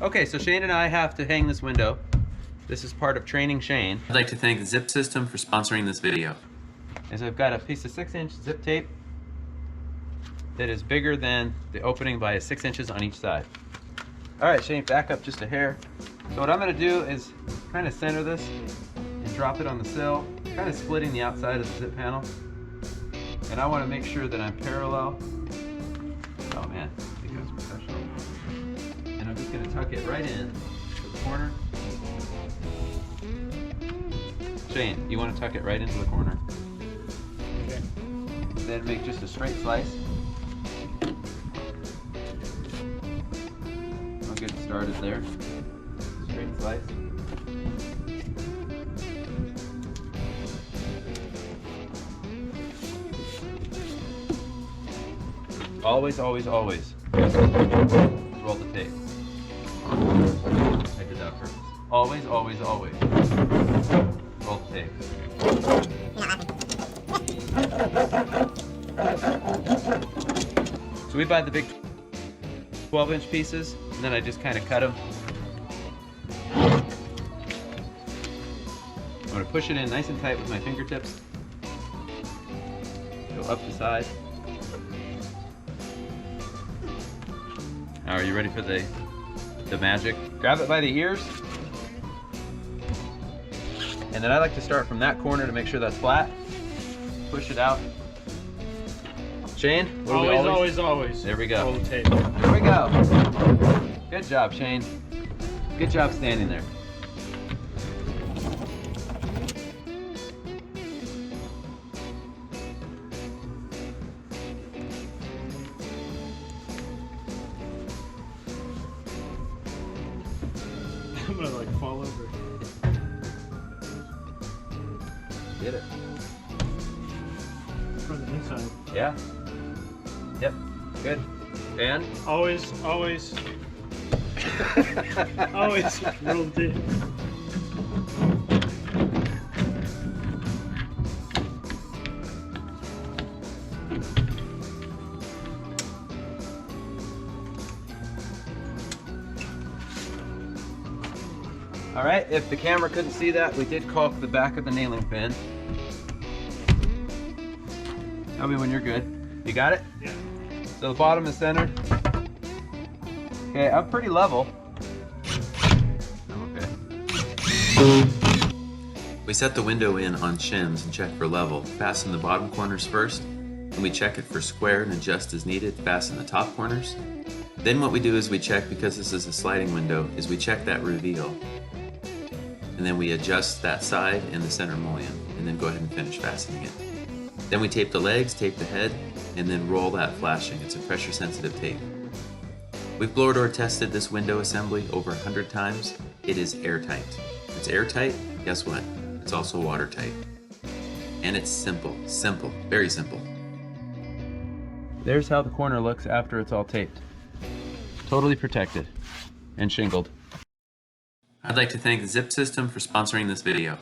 Okay, so Shane and I have to hang this window. This is part of training Shane. I'd like to thank the Zip System for sponsoring this video. As I've got a piece of 6-inch zip tape that is bigger than the opening by 6 inches on each side. All right, Shane, back up just a hair. So what I'm gonna do is kind of center this and drop it on the sill, kind of splitting the outside of the zip panel. And I want to make sure that I'm parallel. Oh man, I think that's professional. And I'm just gonna tuck it right in to the corner. Shane, you want to tuck it right into the corner. Okay. Then make just a straight slice. I'll get started there. Straight slice. Always, always, always roll the tape. I did that first. Always, always, always roll the tape. So we buy the big 12-inch pieces, and then I just kind of cut them. I'm going to push it in nice and tight with my fingertips. Go up the side. Now, are you ready for the magic? Grab it by the ears. And then I like to start from that corner to make sure that's flat. Push it out. Shane? What do we Always. There we go. Roll the tape. There we go. Good job, Shane. Good job standing there. I'm gonna like fall over. Get it. From the inside. Yeah. Yep. Good. And? Always roll the tape. All right, if the camera couldn't see that, we did caulk the back of the nailing pin. Tell me when you're good. You got it? Yeah. So the bottom is centered. Okay, I'm pretty level. Okay. We set the window in on shims and check for level. Fasten the bottom corners first, and we check it for square and adjust as needed. Fasten the top corners. Then what we do is we check, because this is a sliding window, is we check that reveal. And then we adjust that side and the center mullion, and then go ahead and finish fastening it. Then we tape the legs, tape the head, and then roll that flashing. It's a pressure sensitive tape. We've blower door tested this window assembly over 100 times. It is airtight. If it's airtight, guess what? It's also watertight. And it's simple, very simple. There's how the corner looks after it's all taped. Totally protected and shingled. I'd like to thank the Zip System for sponsoring this video.